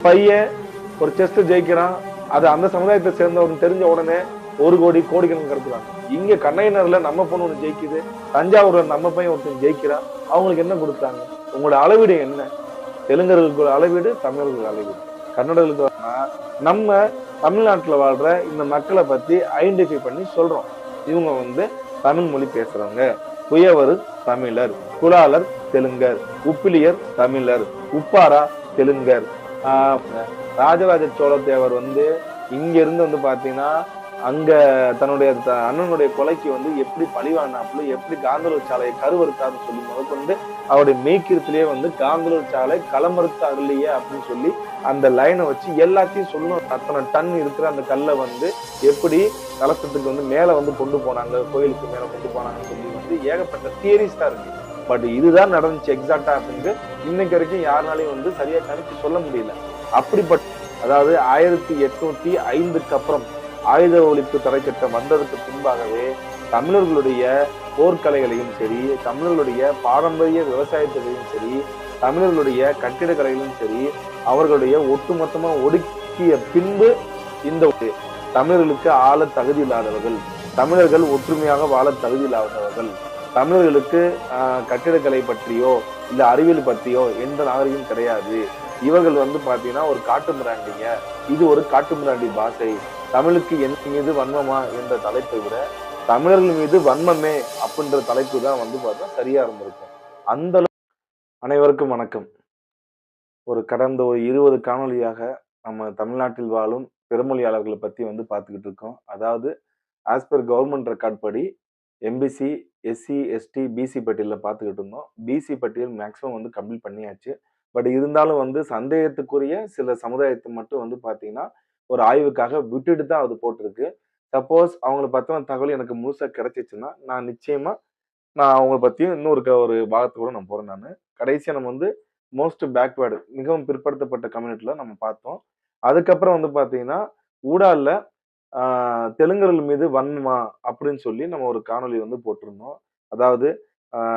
பையன் ஒரு செஸ்ட் ஜெயிக்கிறான், அது அந்த சமுதாயத்தை சேர்ந்தவன் தெரிஞ்ச உடனே 1 கோடி கோடிக்கணக்கு கடத்துறாங்க. இங்க கண்ணையினர்ல நம்ம பொண்ணு ஒண்ணு ஜெயிக்குது, தஞ்சாவூர்ல நம்ம பையன் ஒருத்தன் ஜெயிக்கிறான். அவங்களுக்கு என்ன கொடுத்தாங்க? உங்களோட அளவீடு என்ன? தெலுங்கர்களுக்கு ஒரு அளவீடு, தமிழர்களுக்கு அளவீடு. கன்னடர்களுக்கு நம்ம தமிழ்நாட்டுல வாழ்ற இந்த மக்களை பத்தி ஐடென்டிஃபை பண்ணி சொல்றோம். இவங்க தமிழ் மொழி பேசுறவங்க, குயவர் தமிழர், குலாலர் தெலுங்கர், உப்பிலியர் தமிழர், உப்பாரா தெலுங்கர். ராஜராஜ சோழ தேவர் இங்க இருந்து பாத்தீங்கன்னா அங்க தன்னுடைய அண்ணனுடைய கொலைக்கு எப்படி பழிவானாப்புல, எப்படி காந்தலூர் சாலையை கருவறுத்தாருன்னு சொல்லி முதற்கொண்டு அவருடைய மெய்க்கிருத்திலேயே காந்தலூர் சாலை களமறுத்து அருளியே அப்படின்னு சொல்லி அந்த லைனை வச்சு எல்லாத்தையும் சொல்லணும். அத்தனை டன் இருக்கிற அந்த கல்லை எப்படி கலசத்துக்கு மேல கொண்டு போனாங்க, கோயிலுக்கு மேல கொண்டு போனாங்கன்னு சொல்லி ஏகப்பட்ட தியரிஸ் தான் இருக்கு. பட் இதுதான் நடந்துச்சு எக்ஸாக்டா அப்படின்னு இன்னைக்கு வரைக்கும் யாருனாலையும் சரியா கணிச்சு சொல்ல முடியல. அப்படிப்பட்ட அதாவது 1805க்கு அப்புறம் ஆயுத ஒழிப்பு தடை சட்டம் வந்ததுக்கு பின்பாகவே தமிழர்களுடைய போர்க்கலைகளையும் சரி, தமிழர்களுடைய பாரம்பரிய விவசாயத்திலையும் சரி, தமிழர்களுடைய கட்டிடக்கலைகளும் சரி, அவர்களுடைய ஒட்டுமொத்தமா ஒடுக்கிய பின்பு இந்த தமிழர்களுக்கு ஆள தகுதி இல்லாதவர்கள், தமிழர்கள் ஒற்றுமையாக வாழ தகுதி இல்லாதவர்கள், தமிழர்களுக்கு கட்டிடக்கலை பற்றியோ இல்ல அறிவியல் பற்றியோ எந்த நாகரிகம் கிடையாது. இவர்கள் பாத்தீங்கன்னா ஒரு காட்டு மிராண்டிங்க, இது ஒரு காட்டு மிராண்டி பாஷை, தமிழுக்கு என் மீது வன்மமா என்ற தலைப்பை விட தமிழர்கள் மீது வன்மமே அப்படின்ற தலைப்பு தான் பார்த்தா சரியா இருந்திருக்கும். அந்த அனைவருக்கும் வணக்கம். கடந்த ஒரு 20 காணொலியாக நம்ம தமிழ்நாட்டில் வாழும் பிறமொழியாளர்களை பத்தி பார்த்துக்கிட்டு இருக்கோம். அதாவது ஆஸ் பர் கவர்மெண்ட் ரெக்கார்ட் படி எம்பிசி, எஸ்சி, எஸ்டி, பிசி பட்டியல பார்த்துக்கிட்டு இருந்தோம். பிசி பட்டியல் மேக்சிமம் கம்ப்ளீட் பண்ணியாச்சு. பட் இருந்தாலும் சந்தேகத்துக்குரிய சில சமுதாயத்தை மட்டும் பாத்தீங்கன்னா ஒரு ஆய்வுக்காக விட்டுட்டு தான் அது போட்டிருக்கு. சப்போஸ் அவங்களை பத்தின தகவல் எனக்கு முழுசா கிடைச்சிச்சுன்னா நான் நிச்சயமா அவங்களை பத்தியும் ஒரு பாகத்தோட நான் போறேன். நான் கடைசியா நம்ம மோஸ்ட் பேக்வேர்டு, மிகவும் பிற்படுத்தப்பட்ட கம்யூனிட்டில நம்ம பார்த்தோம். அதுக்கப்புறம் பாத்தீங்கன்னா ஊடால தெலுங்கர்கள் மீது வன்மமா அப்படின்னு சொல்லி நம்ம ஒரு காணொலி போட்டிருந்தோம். அதாவது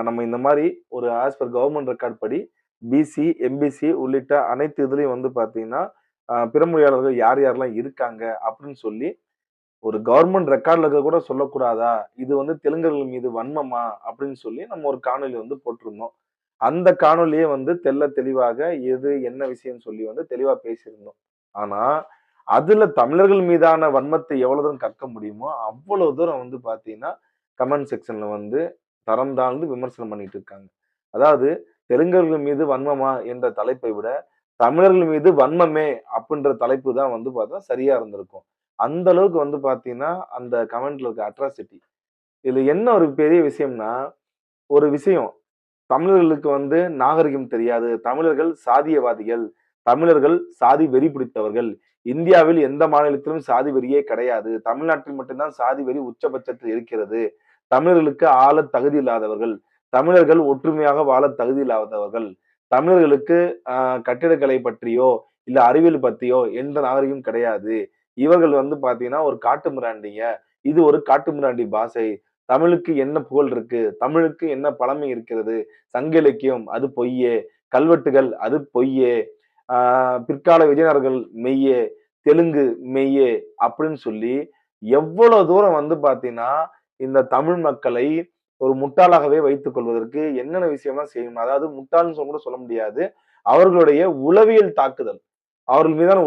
நம்ம இந்த மாதிரி ஒரு ஆஸ் பர் கவர்மெண்ட் ரெக்கார்ட் படி பிசி, எம்பிசி உள்ளிட்ட அனைத்து இதுலயும் பாத்தீங்கன்னா பிறமொழியாளர்கள் யார் யாரெல்லாம் இருக்காங்க அப்படின்னு சொல்லி ஒரு கவர்மெண்ட் ரெக்கார்ட்ல இருக்க கூட சொல்லக்கூடாதா, இது தெலுங்கர்கள் மீது வன்மமா அப்படின்னு சொல்லி நம்ம ஒரு காணொலி போட்டிருந்தோம். அந்த காணொலியே தெள்ள தெளிவாக எது என்ன விஷயம் சொல்லி தெளிவா பேசியிருந்தோம். ஆனா அதுல தமிழர்கள் மீதான வன்மத்தை எவ்வளவு தூரம் கற்க முடியுமோ அவ்வளவு தூரம் பாத்தீங்கன்னா கமெண்ட் செக்ஷன்ல தரம் தாழ்ந்து விமர்சனம் பண்ணிட்டு இருக்காங்க. அதாவது தெலுங்கர்கள் மீது வன்மமா என்ற தலைப்பை விட தமிழர்கள் மீது வன்மமே அப்படின்ற தலைப்பு தான் பார்த்தா சரியா இருந்திருக்கும். அந்த அளவுக்கு பாத்தீங்கன்னா அந்த கமெண்ட்ல இருக்க அட்ராசிட்டி. இதுல என்ன ஒரு பெரிய விஷயம்னா, ஒரு விஷயம் தமிழர்களுக்கு நாகரிகம் தெரியாது, தமிழர்கள் சாதியவாதிகள், தமிழர்கள் சாதி வெறி பிடித்தவர்கள், இந்தியாவில் எந்த மாநிலத்திலும் சாதி வெறியே கிடையாது, தமிழ்நாட்டில் மட்டும்தான் சாதி வெறி உச்சபட்சத்தில் இருக்கிறது, தமிழர்களுக்கு ஆள தகுதி இல்லாதவர்கள், தமிழர்கள் ஒற்றுமையாக வாழ தகுதி இல்லாதவர்கள், தமிழர்களுக்கு கட்டிடக்கலை பற்றியோ இல்ல அறிவியல் பற்றியோ எந்த நாகரிகம் கிடையாது, இவர்கள் பாத்தீங்கன்னா ஒரு காட்டு மிராண்டிங்க, இது ஒரு காட்டு மிராண்டி பாஷை, தமிழுக்கு என்ன புகழ் இருக்கு, தமிழுக்கு என்ன பழமை இருக்கிறது, சங்க இலக்கியம் அது பொய்யே, கல்வெட்டுகள் அது பொய்யே, பிற்கால விஜயநகர்கள் மெய்யே, தெலுங்கு மெய்யே அப்படின்னு சொல்லி எவ்வளவு தூரம் பாத்தீங்கன்னா இந்த தமிழ் மக்களை ஒரு முட்டாளாகவே வைத்துக் கொள்வதற்கு என்னென்ன விஷயம்லாம் செய்யணும். அதாவது முட்டாள்னு கூட சொல்ல முடியாது, அவர்களுடைய உளவியல் தாக்குதல், அவர்கள் மீதான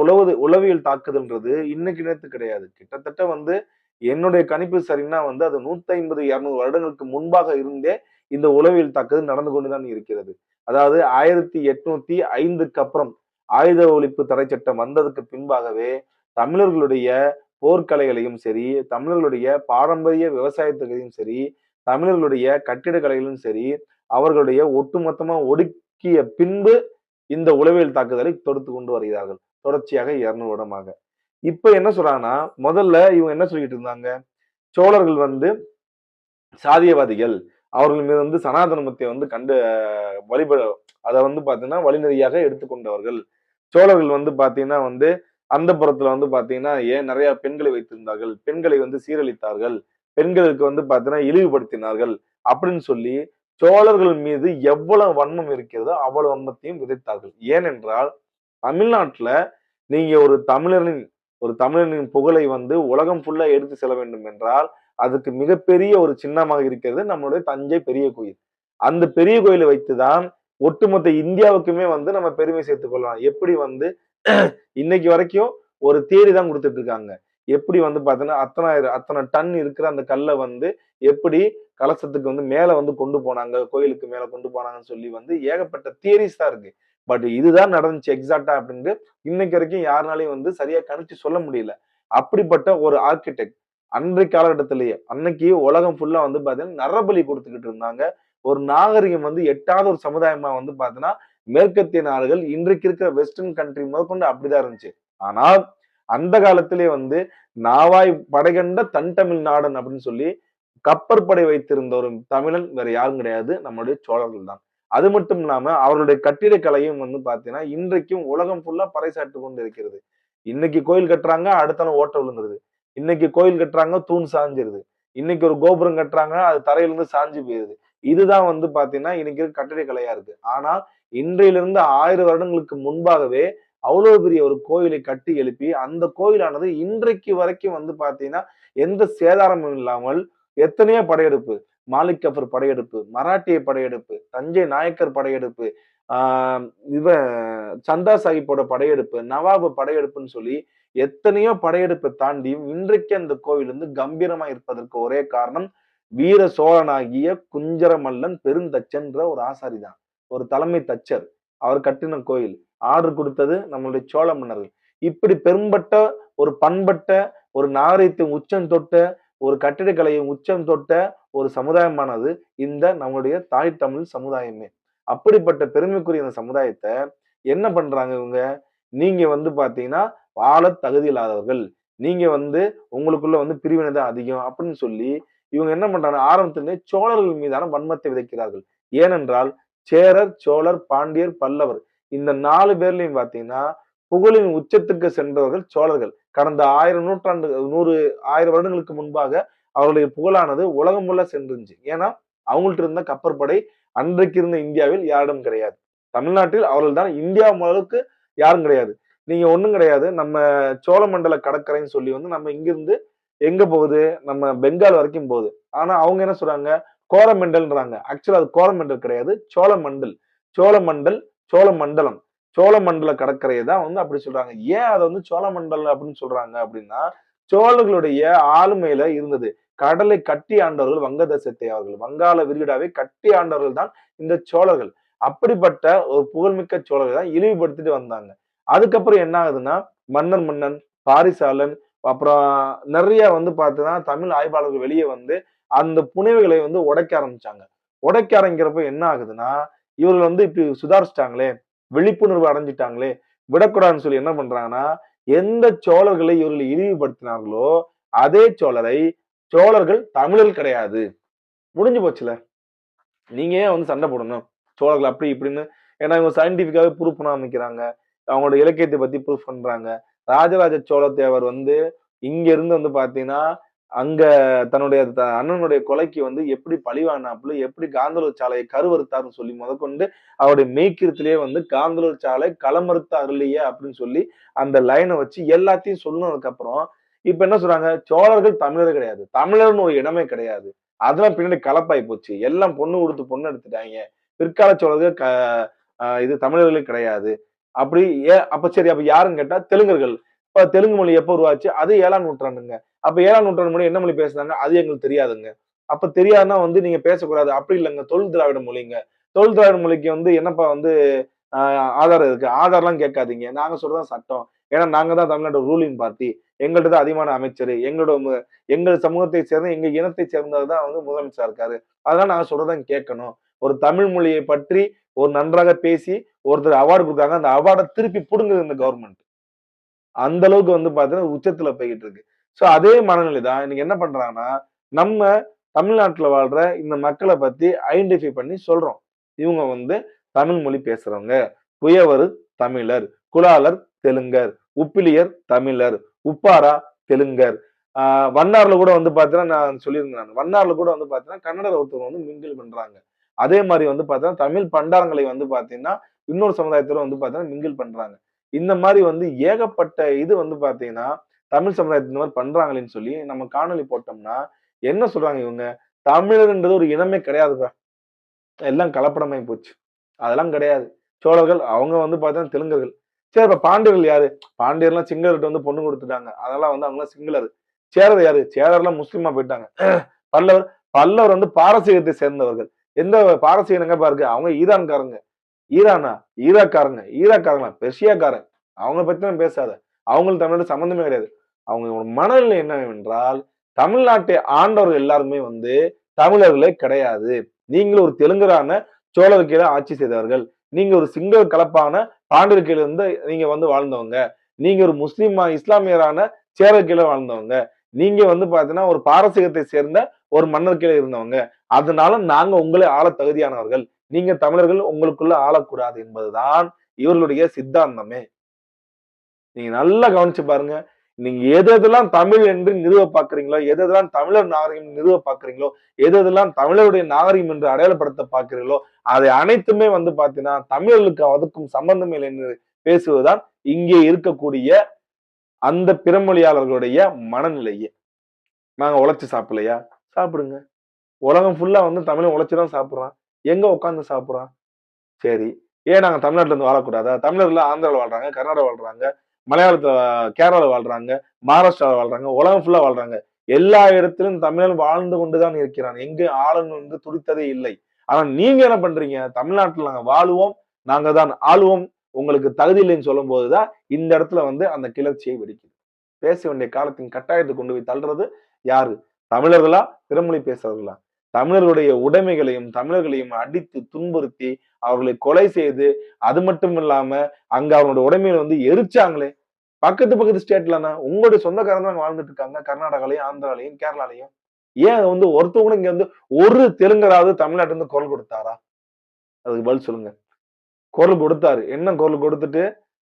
உளவியல் தாக்குதல்ன்றது இன்னைக்கு நேத்து கிடையாது. கிட்டத்தட்ட என்னுடைய கணிப்பு சரின்னா அது 150, 200 வருடங்களுக்கு முன்பாக இருந்தே இந்த உளவியல் தாக்குதல் நடந்து கொண்டுதான் இருக்கிறது. அதாவது 1805க்கு அப்புறம் ஆயுத ஒழிப்பு தடை சட்டம் வந்ததுக்கு பின்பாகவே தமிழர்களுடைய போர்க்கலைகளையும் சரி, தமிழர்களுடைய பாரம்பரிய விவசாயத்துகளையும் சரி, தமிழர்களுடைய கட்டிடக்கலைகளும் சரி, அவர்களுடைய ஒட்டுமொத்தமா ஒடுக்கிய பின்பு இந்த உளவியல் தாக்குதலை தொடுத்து கொண்டு வருகிறார்கள், தொடர்ச்சியாக 200 வருடமாக. இப்ப என்ன சொல்றாங்கன்னா, முதல்ல இவங்க என்ன சொல்லிட்டு இருந்தாங்க, சோழர்கள் சாதியவாதிகள், அவர்கள் மீது சனாதனத்தை கண்டு வழிபட அதை பாத்தீங்கன்னா வழிநெறியாக எடுத்துக்கொண்டவர்கள், சோழர்கள் பாத்தீங்கன்னா அந்தப்புறத்துல பாத்தீங்கன்னா ஏன் நிறைய பெண்களை வைத்திருந்தார்கள், பெண்களை சீரழித்தார்கள், பெண்களுக்கு பாத்தீங்கன்னா இழிவுபடுத்தினார்கள் அப்படின்னு சொல்லி சோழர்கள் மீது எவ்வளவு வன்மம் இருக்கிறதோ அவ்வளவு வன்மத்தையும் விதைத்தார்கள். ஏனென்றால் தமிழ்நாட்டுல நீங்க ஒரு தமிழனின் புகழை வந்து உலகம் ஃபுல்லா எடுத்து செல்ல வேண்டும் என்றால், அதுக்கு மிகப்பெரிய ஒரு சின்னமாக இருக்கிறது நம்மளுடைய தஞ்சை பெரிய கோயில். அந்த பெரிய கோயிலை வைத்துதான் ஒட்டுமொத்த இந்தியாவுக்குமே வந்து நம்ம பெருமை சேர்த்துக் கொள்ளலாம். எப்படி வந்து இன்னைக்கு வரைக்கும் ஒரு தியரி தான் குடுத்துட்டு இருக்காங்க. எப்படி வந்து பார்த்தீங்கன்னா, அத்தன டன் இருக்கிற அந்த கல்ல வந்து எப்படி கலசத்துக்கு வந்து மேல வந்து கொண்டு போனாங்க, கோயிலுக்கு மேல கொண்டு போனாங்கன்னு சொல்லி வந்து ஏகப்பட்ட தியரீஸ் தான் இருக்கு. பட் இதுதான் நடந்துச்சு எக்ஸாக்ட்டா அப்டின்ட்டு இன்னைக்கு வரைக்கும் யாருனாலயும் வந்து சரியா கணிச்சு சொல்ல முடியல. அப்படிப்பட்ட ஒரு ஆர்க்கிடெக்ட் அன்றைய காலகட்டத்திலேயே, அன்னைக்கு உலகம் ஃபுல்லா வந்து பார்த்தீங்கன்னா, நரபலி குடுத்துக்கிட்டு இருந்தாங்க. ஒரு நாகரிகம் வந்து எட்டாத ஒரு சமுதாயமா வந்து பார்த்தீங்கன்னா, மேற்கத்திய நாடுகள் இன்றைக்கு இருக்கிற வெஸ்டர்ன் கண்ட்ரி முதற்கொண்டு அப்படிதான் இருந்துச்சு. ஆனால் அந்த காலத்திலே வந்து நாவாய் படைகண்ட தன் தமிழ் நாடன் அப்படின்னு சொல்லி கப்பற்படை வைத்திருந்த ஒரு தமிழன் வேற யாரும் கிடையாது. நம்முடைய சோழர்கள் தான். அது மட்டும் இல்லாம அவர்களுடைய கட்டிடக்கலையும் வந்து பார்த்தீங்கன்னா, இன்றைக்கும் உலகம் ஃபுல்லா பறைசாற்றிக் கொண்டு இருக்கிறது. இன்னைக்கு கோயில் கட்டுறாங்க, அடுத்த நாள் ஓட்ட விழுந்துருது. இன்னைக்கு கோயில் கட்டுறாங்க, தூண் சாஞ்சிருது. இன்னைக்கு ஒரு கோபுரம் கட்டுறாங்க, அது தரையிலிருந்து சாஞ்சு போயிருது. இதுதான் வந்து பார்த்தீங்கன்னா, இன்னைக்கு இருக்க கட்டிடக்கலையா இருக்கு. ஆனால் இன்றையிலிருந்து 1000 வருடங்களுக்கு முன்பாகவே அவ்வளவு பெரிய ஒரு கோயிலை கட்டி எழுப்பி, அந்த கோயிலானது இன்றைக்கு வரைக்கும் வந்து பார்த்தீங்கன்னா, எந்த சேதாரமும் இல்லாமல் எத்தனையோ படையெடுப்பு. மாலிக் கஃபர் படையெடுப்பு, மராட்டிய படையெடுப்பு, தஞ்சை நாயக்கர் படையெடுப்பு, ஆ இவன் சந்தா சாஹிப்போட படையெடுப்பு, நவாபு படையெடுப்புன்னு சொல்லி எத்தனையோ படையெடுப்பை தாண்டியும் இன்றைக்கு அந்த கோவில் வந்து கம்பீரமா இருப்பதற்கு ஒரே காரணம் வீர சோழனாகிய குஞ்சர மல்லன் பெருந்தச்சன்ற ஒரு ஆசாரி தான். ஒரு தலைமை தச்சர். அவர் கட்டின கோயில். ஆர்டர் கொடுத்தது நம்மளுடைய சோழ மன்னர்கள். இப்படி பெரும்பட்ட ஒரு பண்பட்ட ஒரு நாகரிகத்தின் உச்சம் தொட்ட ஒரு கட்டிடக்கலையின் உச்சம் தொட்ட ஒரு சமுதாயமானது இந்த நம்முடைய தாய் தமிழ் சமுதாயமே. அப்படிப்பட்ட பெருமைக்குரிய இந்த சமுதாயத்த என்ன பண்றாங்க இவங்க? நீங்க வந்து பார்த்தீங்கன்னா, வாழத் தகுதி இல்லாதவர்கள். நீங்க வந்து உங்களுக்குள்ள வந்து பிரிவினை தான் அதிகம் அப்படின்னு சொல்லி, இவங்க என்ன பண்றாங்க? ஆரம்பத்திலேயே சோழர்கள் மீதான வன்மத்தை விதைக்கிறார்கள். ஏனென்றால், சேரர், சோழர், பாண்டியர், பல்லவர் இந்த 4 பேர்லயும் பார்த்தீங்கன்னா, புகழின் உச்சத்துக்கு சென்றவர்கள் சோழர்கள். கடந்த 1000 நூற்றாண்டு 1000 வருடங்களுக்கு முன்பாக அவர்களுடைய புகழானது உலகம் ஃபுல்லா சென்றுருந்துச்சு. ஏன்னா, அவங்கள்ட்ட இருந்த கப்பற்படை அன்றைக்கு இருந்த இந்தியாவில் யாரிடம் கிடையாது. தமிழ்நாட்டில் அவர்கள் தான் இந்தியா அளவுக்கு யாரும் கிடையாது. நீங்க ஒண்ணும் கிடையாது. நம்ம சோழமண்டல கடற்கரைன்னு சொல்லி வந்து நம்ம இங்கிருந்து எங்க போகுது? நம்ம பெங்கால் வரைக்கும் போகுது. ஆனா அவங்க என்ன சொல்றாங்க? கோரமண்டல்ன்றாங்க. ஆக்சுவலா அது கோரமண்டல் கிடையாது. சோழமண்டல். சோழமண்டல், சோழமண்டலம். சோழமண்டல கடற்கரைய தான் வந்து அப்படி சொல்றாங்க. ஏன் அத வந்து சோழமண்டலம் அப்படின்னு சொல்றாங்க அப்படின்னா, சோழர்களுடைய ஆளுமையில இருந்தது. கடலை கட்டி ஆண்டவர்கள் வங்கதேசத்தை அவர்கள். வங்காள விரிகுடாவை கட்டி ஆண்டவர்கள் தான் இந்த சோழர்கள். அப்படிப்பட்ட ஒரு புகழ்மிக்க சோழர்கள் தான் இழிவுபடுத்திட்டு வந்தாங்க. அதுக்கப்புறம் என்ன ஆகுதுன்னா, மன்னன், பாரிசாலன், அப்புறம் நெறைய வந்து பார்த்தீங்கன்னா, தமிழ் ஆய்வாளர்கள் வெளிய வந்து, அந்த புனைவுகளை வந்து உடைக்க ஆரம்பிச்சாங்க. உடைக்க ஆரம்பிக்கிறப்ப என்ன ஆகுதுன்னா, இவர்கள் வந்து இப்படி சுதாரிச்சுட்டாங்களே, விழிப்புணர்வு அடைஞ்சுட்டாங்களே, விடக்கூடாதுன்னு சொல்லி என்ன பண்றாங்கன்னா, எந்த சோழர்களை இவர்கள் இழிவுபடுத்தினார்களோ, அதே சோழர்கள் தமிழர் கிடையாது. முடிஞ்சு போச்சுல்ல. நீங்க ஏன் வந்து சண்டை போடணும்? சோழர்கள் அப்படி இப்படின்னு. ஏன்னா இவங்க சயின்டிஃபிக்காவே ப்ரூஃப் பண்ண ஆரம்பிக்கிறாங்க. அவங்களோட இலக்கியத்தை பத்தி ப்ரூஃப் பண்றாங்க. ராஜராஜ சோழ தேவர் வந்து இங்க இருந்து வந்து பார்த்தீங்கன்னா, அங்க தன்னுடைய அண்ணனுடைய கொலைக்கு வந்து எப்படி பழிவாங்கினாப்புல, எப்படி காந்தளூர் சாலையை கருவறுத்தார்ன்னு சொல்லி முதற்கொண்டு அவருடைய மெய்க்கியத்திலேயே வந்து காந்தளூர் சாலை களமறுத்த அருளிய அப்படின்னு சொல்லி அந்த லைன வச்சு எல்லாத்தையும் சொன்னதுக்கு அப்புறம், இப்ப என்ன சொல்றாங்க? சோழர்கள் தமிழர் கிடையாது. தமிழர்ன்னு ஒரு இடமே கிடையாது. அதெல்லாம் பின்னாடி கலப்பாயி போச்சு. எல்லாம் பொண்ணு குடுத்து பொண்ணு எடுத்துட்டாய்ங்க. பிற்கால சோழர்கள் இது தமிழர்களே கிடையாது. அப்படி அப்ப சரி அப்ப யாருன்னு கேட்டா தெலுங்கர்கள். இப்ப தெலுங்கு மொழி எப்ப உருவாச்சு? அது 7ஆம் நூற்றாண்டுங்க. அப்ப 7ஆம் நூற்றாண்டு முன்னாடி என்ன மொழி பேசுனாங்க? அது எங்களுக்கு தெரியாதுங்க. அப்ப தெரியாதுன்னா வந்து நீங்க பேசக்கூடாது. அப்படி இல்லங்க. தொல் திராவிட மொழிங்க. தொல் திராவிட மொழிக்கு வந்து என்னப்பா வந்து அ ஆதாரம் இருக்கு. ஆதார்லாம் கேட்காதீங்க. நாங்க சொல்றது சட்டம். ஏன்னா நாங்க தான் தமிழ்நாடு ரூலிங் பார்ட்டி. எங்கள்ட்ட தான் அதிகமான அமைச்சரு. எங்கள் சமூகத்தை சேர்ந்த, எங்க இனத்தை சேர்ந்தவர் தான் வந்து முதலமைச்சரா இருக்காரு. அதனால நாங்க சொல்றத கேட்கணும். ஒரு தமிழ் மொழியை பற்றி ஒரு நன்றாக பேசி ஒருத்தர் அவார்டு குடுத்தாங்க. அந்த அவார்ட திருப்பி புடுங்குது இந்த கவர்மெண்ட். அந்த அளவுக்கு வந்து பார்த்தீங்கன்னா, உச்சத்துல போய்க்கிட்டு இருக்கு. சோ அதே மனநிலை தான் இன்னைக்கு என்ன பண்றாங்கன்னா, நம்ம தமிழ்நாட்டுல வாழ்ற இந்த மக்கள பத்தி ஐடென்டிஃபை பண்ணி சொல்றோம். இவங்க வந்து தமிழ் மொழி பேசுறவங்க. குயவரு தமிழர், குலாலர் தெலுங்கர், உப்பிலியர் தமிழர், உப்பாரா தெலுங்கர். வண்ணார்ல கூட வந்து பார்த்தீங்கன்னா, நான் சொல்லியிருந்தேன் நானு. வண்ணார்ல கூட வந்து பார்த்தீங்கன்னா, கன்னடர் ஒருத்தவங்க வந்து மிங்கில் பண்றாங்க. அதே மாரி வந்து பார்த்தீங்கன்னா, தமிழ் பண்டாரங்களை வந்து பார்த்தீங்கன்னா, இன்னொரு சமுதாயத்தினர் வந்து பார்த்தீங்கன்னா மிங்கில் பண்றாங்க. இந்த மாதிரி வந்து ஏகப்பட்ட இது வந்து பாத்தீங்கன்னா தமிழ் சமுதாயத்துல இந்த மாதிரி பண்றாங்களேன்னு சொல்லி நம்ம காணொளி போட்டோம்னா என்ன சொல்றாங்க இவங்க? தமிழர்ன்றது ஒரு இனமே கிடையாதுப்பா. எல்லாம் கலப்படமாயி போச்சு. அதெல்லாம் கிடையாது. சோழர்கள் அவங்க வந்து பாத்தீங்கன்னா தெலுங்கர்கள். சரி அப்ப பாண்டியர்கள் யாரு? பாண்டியர்லாம் சிங்களர்கிட்ட வந்து பொண்ணு குடுத்துட்டாங்க. அதெல்லாம் வந்து அவங்கலாம் சிங்களர். சேரர் யாரு? சேரர்லாம் முஸ்லிமா போயிட்டாங்க. பல்லவர் பல்லவர் வந்து பாரசீகத்தை சேர்ந்தவர்கள். எந்த பாரசீகம் எங்கப்பா இருக்கு? அவங்க ஈரான்காரங்க. ஈரானா? ஈராக்காரங்க. ஈராக்காரங்களா? பெர்ஷியாக்காரன். அவங்கள பத்திலாம் பேசாத. அவங்களுக்கு தமிழோட சம்மந்தமே கிடையாது. அவங்க மனநிலை என்னவென்றால், தமிழ்நாட்டை ஆண்டவர்கள் எல்லாருமே வந்து தமிழர்களே கிடையாது. நீங்கள் ஒரு தெலுங்கரான சோழர் கீழ ஆட்சி செய்தவர்கள். நீங்க ஒரு சிங்கள கலப்பான பாண்டியர் கீழ இருந்து நீங்க வந்து வாழ்ந்தவங்க. நீங்க ஒரு முஸ்லிம் இஸ்லாமியரான சேரர் கீழ வாழ்ந்தவங்க. நீங்க வந்து பாத்தீங்கன்னா ஒரு பாரசீகத்தை சேர்ந்த ஒரு மன்னர் கீழ இருந்தவங்க. அதனால நாங்க உங்களை ஆள தகுதியானவர்கள். நீங்க தமிழர்கள் உங்களுக்குள்ள ஆளக்கூடாது என்பதுதான் இவர்களுடைய சித்தாந்தமே. நீங்க நல்லா கவனிச்சு பாருங்க. நீங்க எது எதெல்லாம் தமிழ் என்று நிறுவ பார்க்கிறீங்களோ, எது எதெல்லாம் தமிழர் நாகரிகம் நிறுவ பார்க்கிறீங்களோ, எது எதெல்லாம் தமிழருடைய நாகரிகம் என்று அடையாளப்படுத்த பார்க்கிறீர்களோ, அதை அனைத்துமே வந்து பார்த்தீங்கன்னா, தமிழர்களுக்கு அதுக்கும் சம்பந்தம் இல்லை என்று பேசுவதுதான் இங்கே இருக்கக்கூடிய அந்த பிறமொழியாளர்களுடைய மனநிலையே. நாங்க உழைச்சு சாப்பிடலையா? சாப்பிடுங்க. உலகம் ஃபுல்லா வந்து தமிழன் உழைச்சு தான் சாப்பிடுறான். எங்க உட்கார்ந்து சாப்பிடுறான்? சரி. ஏன் நாங்க தமிழ்நாட்டுல இருந்து வாழக்கூடாதா? தமிழர்லாம் ஆந்திரால வாழ்றாங்க, கர்நாடகால வாழ்றாங்க, மலையாளத்துல கேரளால வாழ்றாங்க, மகாராஷ்டிரால வாழ்றாங்க, உலகம் ஃபுல்லா வாழ்றாங்க. எல்லா இடத்திலும் தமிழன் வாழ்ந்து கொண்டுதான் இருக்கிறான். எங்கு ஆளணும் என்று துடித்ததே இல்லை. ஆனா நீங்க என்ன பண்றீங்க? தமிழ்நாட்டுல நாங்க வாழுவோம், நாங்க தான் ஆளுவோம், உங்களுக்கு தகுதி இல்லைன்னு சொல்லும்போதுதான் இந்த இடத்துல வந்து அந்த கிளர்ச்சியை வெடிக்குது. பேச வேண்டிய காலத்தின் கட்டாயத்தை கொண்டு போய் தள்ளுறது யாரு? தமிழர்களா? பிறமொழி பேசுறவர்களா? தமிழர்களுடைய உடைமைகளையும், தமிழர்களையும் அடித்து துன்புறுத்தி அவர்களை கொலை செய்து, அது மட்டும் இல்லாம அங்க அவங்களோட உடைமைகளை வந்து எரிச்சாங்களே. பக்கத்து ஸ்டேட்லனா உங்களுடைய சொந்தக்காரங்க தான் வாழ்ந்துட்டு இருக்காங்க. கர்நாடகாலயும், ஆந்திராலயும், கேரளாலயும். ஏன் வந்து ஒருத்தவங்க கூட இங்க வந்து ஒரு தெலுங்கராவது தமிழ்நாட்டுல இருந்து குரல் கொடுத்தாரா? அதுக்கு பதில் சொல்லுங்க. குரல் கொடுத்தாரு. என்ன குரல் கொடுத்துட்டு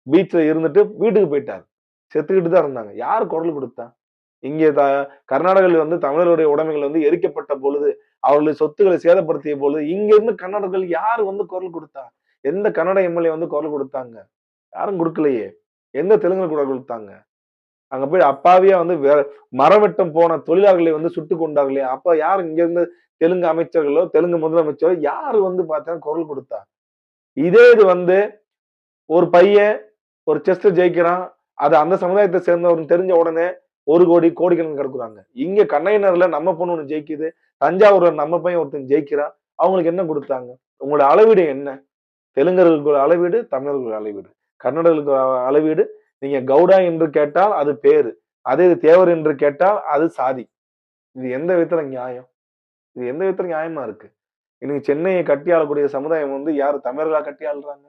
பீச்ல இருந்துட்டு வீட்டுக்கு போயிட்டாரு. செத்துக்கிட்டு தான் இருந்தாங்க. யாரு குரல் கொடுத்தா? இங்கே கர்நாடகாவில் வந்து தமிழருடைய உடைமைகள் வந்து எரிக்கப்பட்ட பொழுது, அவர்களுடைய சொத்துக்களை சேதப்படுத்திய பொழுது, இங்க இருந்து கர்நாடகர்கள் யாரு வந்து குரல் கொடுத்தா? எந்த கன்னட எம்எல்ஏ வந்து குரல் கொடுத்தாங்க? யாரும் குடுக்கலையே. எந்த தெலுங்குல குரல் கொடுத்தாங்க? அங்க போய் அப்பாவியா வந்து மரம் வெட்டும் போன தொழிலாளர்களை வந்து சுட்டுக் கொண்டார்களே, அப்ப யாரு இங்க இருந்து தெலுங்கு அமைச்சர்களோ, தெலுங்கு முதலமைச்சரோ யாரு வந்து பார்த்தீங்கன்னா குரல் கொடுத்தா? இதே இது வந்து ஒரு பையன் ஒரு செஸ்ல ஜெயிக்கிறான். அது அந்த சமுதாயத்தை சேர்ந்தவர்ன்னு தெரிஞ்ச உடனே 1,00,00,000 கோடிக்கணக்கு கெடக்குறாங்க. இங்க கண்ணையனர்ல நம்ம பொண்ணு ஒண்ணு ஜெயிக்குது. தஞ்சாவூர்ல நம்ம பையன் ஒருத்தன் ஜெயிக்கிறான். அவங்களுக்கு என்ன குடுத்தாங்க? உங்களோட அளவீடு என்ன? தெலுங்கர்களுக்கு ஒரு அளவீடு, தமிழர்களுக்கு ஒரு அளவீடு. கன்னடர்களுக்கு ஒரு அளவீடு. நீங்க கவுடா என்று கேட்டால் அது பேரு. அதே இது தேவர் என்று கேட்டால் அது சாதி. இது எந்த விதத்துல நியாயம்? இது எந்த விதத்துல நியாயமா இருக்கு? இன்னைக்கு சென்னையை கட்டி ஆளக்கூடிய சமுதாயம் வந்து யாரு தமிழர்களா கட்டி ஆளுறாங்க?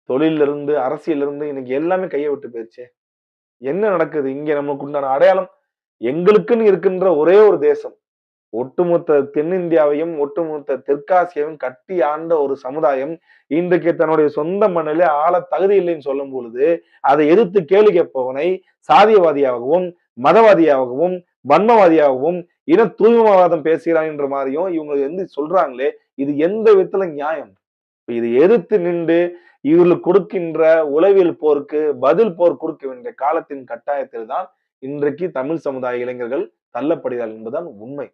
தொழில்ல இருந்து, அரசியல்ல இருந்து இன்னைக்கு எல்லாமே கைய விட்டு போயிருச்சே. என்ன நடக்குது? இங்க நமக்கு உண்டான அடையாளம் எங்களுக்குன்னு இருக்கின்ற ஒரே ஒரு தேசம். ஒட்டுமொத்த தென்னிந்தியாவையும், ஒட்டுமொத்த தெற்காசியாவையும் கட்டி ஆண்ட ஒரு சமுதாயம், இன்றைக்கு தன்னுடைய சொந்த மண்ணிலே ஆள தகுதி இல்லைன்னு சொல்லும் பொழுது, அதை எதிர்த்து கேள்வி கேட்பவனை சாதியவாதியாகவும், மதவாதியாகவும், வன்மவாதியாகவும், இன தூய்மைவாதம் பேசுகிறான் என்ற மாதிரியும் இவங்க வந்து சொல்றாங்களே, இது எந்த விதத்துல நியாயம்? இதை எதிர்த்து நின்று இவர்களுக்கு கொடுக்கின்ற உளவியல் போருக்கு பதில் போர் கொடுக்க வேண்டிய காலத்தின் கட்டாயத்தில் தான் இன்றைக்கு தமிழ் சமுதாய இளைஞர்கள் தள்ளப்படுகிறார்கள் என்பதுதான் உண்மை.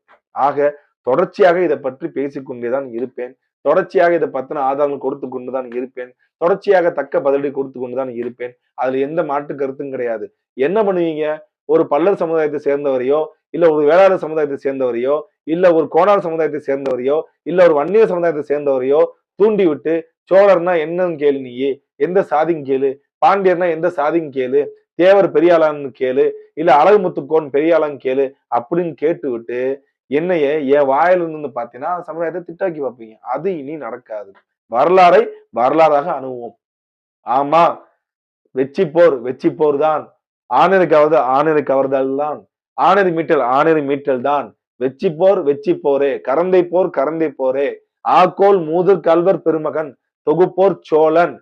ஆக தொடர்ச்சியாக இதை பற்றி பேசிக்கொண்டேதான் இருப்பேன். தொடர்ச்சியாக இதை பத்தின ஆதாரங்கள் கொடுத்து கொண்டுதான் இருப்பேன். தொடர்ச்சியாக தக்க பதிலடி கொடுத்து கொண்டுதான் இருப்பேன். அதுல எந்த மாற்று கருத்தும் கிடையாது. என்ன பண்ணுவீங்க? ஒரு பல்லர் சமுதாயத்தை சேர்ந்தவரையோ, இல்ல ஒரு வேளாளர் சமுதாயத்தை சேர்ந்தவரையோ, இல்ல ஒரு கோனார் சமுதாயத்தை சேர்ந்தவரையோ, இல்ல ஒரு வன்னியர் சமுதாயத்தை சேர்ந்தவரையோ தூண்டி விட்டு சோழர்னா என்னன்னு கேளு நீயே, எந்த சாதின்னு கேளு, பாண்டியர்னா எந்த சாதின்னு கேளு, தேவர் பெரியாளான்னு கேளு, இல்ல அழகுமுத்துக்கோன் பெரியாளான்னு கேளு அப்படின்னு கேட்டு விட்டு என்னைய என் வாயில இருந்து பாத்தீங்கன்னா சமுதாயத்தை திட்டாக்கி வைப்பீங்க. அது இனி நடக்காது. வரலாறை வரலாறாக அணுகுவோம். ஆமா, வெற்றி போர் தான். ஆணிரை கவர்ந்து ஆணிரை கவர்தல் தான். ஆணிரை மீட்டல் தான். வெற்றி போரே. கரந்தை போரே. ஆக்கோல் மூதூர் கள்வர் பெருமகன் தொகுப்போர் சோழன்.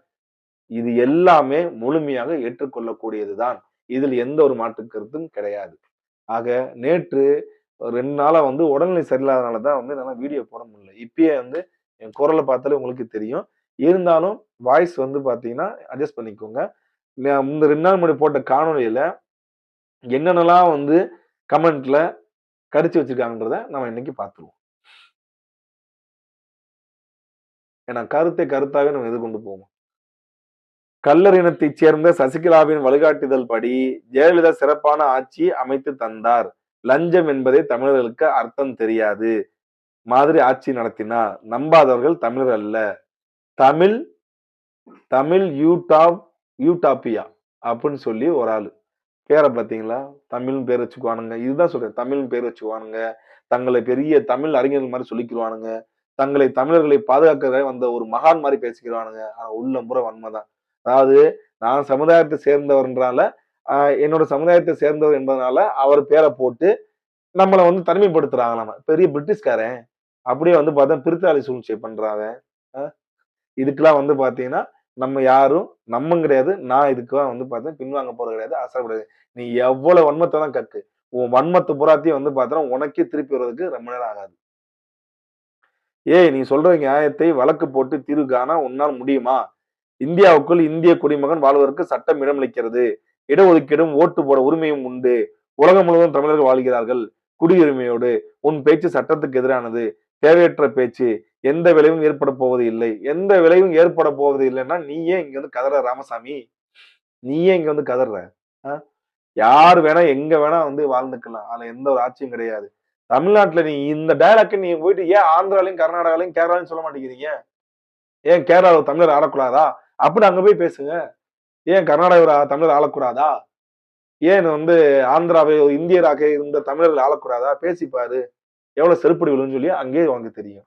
இது எல்லாமே முழுமையாக ஏற்றுக்கொள்ளக்கூடியதுதான். இதில் எந்த ஒரு மாற்று கருத்தும் கிடையாது. ஆக நேற்று 2 நாளா வந்து உடல்நிலை சரியில்லாதனால தான் வந்து என்னால வீடியோ போட முடியல. இப்பயே வந்து என் குரல பார்த்தாலே உங்களுக்கு தெரியும். இருந்தாலும் வாய்ஸ் வந்து பார்த்தீங்கன்னா அட்ஜஸ்ட் பண்ணிக்கோங்க. நான் இந்த 2 நாள் முன்னாடி போட்ட காணொளியில என்னென்னலாம் வந்து கமெண்ட்ல கடிச்சு வச்சிருக்காங்கன்றத நம்ம இன்னைக்கு பார்த்துருவோம். ஏன்னா கருத்தை கருத்தாவே நம்ம எதிர்கொண்டு போவோம். கள்ளர் இனத்தைச் சேர்ந்த சசிகலாவின் வழிகாட்டுதல் படி ஜெயலலிதா சிறப்பான ஆட்சி அமைத்து தந்தார். லஞ்சம் என்பதே தமிழர்களுக்கு அர்த்தம் தெரியாது. மாதிரி ஆட்சி நடத்தினார். நம்பாதவர்கள் தமிழர் அல்ல. தமிழ் தமிழ் யூட்டாபியா அப்படின்னு சொல்லி ஒரு ஆளு. பேரை பார்த்தீங்களா? தமிழ்னு பேர் வச்சுக்குவானுங்க. இதுதான் சொல்றேன். தமிழ்னு பேர் வச்சுக்குவானுங்க. தங்களை பெரிய தமிழ் அறிஞர்கள் மாரி சொல்லிக்கிருவானுங்க. தங்களை தமிழர்களை பாதுகாக்க வந்த ஒரு மகான் மாரி பேசிக்கிருவானுங்க. ஆனா உள்ளம் பூரா வன்ம தான். அதாவது நான் சமுதாயத்தை சேர்ந்தவர்ன்றனால, அ என்னோட சமுதாயத்தை சேர்ந்தவர் என்பதனால அவர் பேர போட்டு நம்மள வந்து தனிமைப்படுத்துறாங்களாமா. பெரிய பிரிட்டிஷ்காரன். அப்படியே வந்து பார்த்தா பிரித்தாளி சூழ்ச்சிய பண்றான் அவன். அ இதுக்கெல்லாம் வந்து பார்த்தீங்கன்னா, நம்ம யாரும் நம்மயும் கிடையாது. நான் இதுக்கெல்லாம் வந்து பார்த்தா பின்வாங்க போறது கிடையாது. அசரக்கூடாது. நீ எவ்வளவு வன்மத்த தான் கக்கு. உன் வன்மத்த பூராத்தையும் வந்து பார்த்தா உனக்கே திருப்பி வர்றதுக்கு ரொம்ப நேரம் ஆகாது. ஏய் நீ சொல்ற நியாயத்தை வழக்கு போட்டு தீர்வு காண உன்னால் முடியுமா? இந்தியாவுக்குள் இந்திய குடிமகன் வாழ்வதற்கு சட்டம் இடமளிக்கிறது. இடஒதுக்கீடும் ஓட்டு போட உரிமையும் உண்டு. உலகம் முழுவதும் தமிழர்கள் வாழ்கிறார்கள். குடியுரிமையோடு. உன் பேச்சு சட்டத்துக்கு எதிரானது. தேவையற்ற பேச்சு. எந்த விளைவும் ஏற்பட போவது இல்லை. எந்த விளைவும் ஏற்பட போவது இல்லைன்னா, நீ ஏன் இங்க வந்து கதற ராமசாமி? நீ ஏன் இங்க வந்து கதர்ற? அ யார் வேணா, எங்க வேணா வந்து வாழ்ந்துக்கலாம். அதுல எந்த ஒரு ஆட்சியும் கிடையாது. தமிழ்நாட்டுல நீ இந்த டயலாக்க நீ போயிட்டு ஏன் ஆந்திராலயும், கர்நாடகாலயும், கேரளாலயும் சொல்ல மாட்டேங்கிறீங்க? ஏன் கேரளாவுல தமிழர் ஆளக்கூடாதா? அப்படின்னு அங்க போய் பேசுங்க. ஏன் கர்நாடகாவுல தமிழர் ஆளக்கூடாதா? ஏன் வந்து ஆந்திராவை இந்தியராக இருந்த தமிழர்கள் ஆளக்கூடாதா? பேசி பாரு. எவ்வளவு செருப்படி விழும்ன்னு சொல்லி அங்கேயே உனக்கு தெரியும்.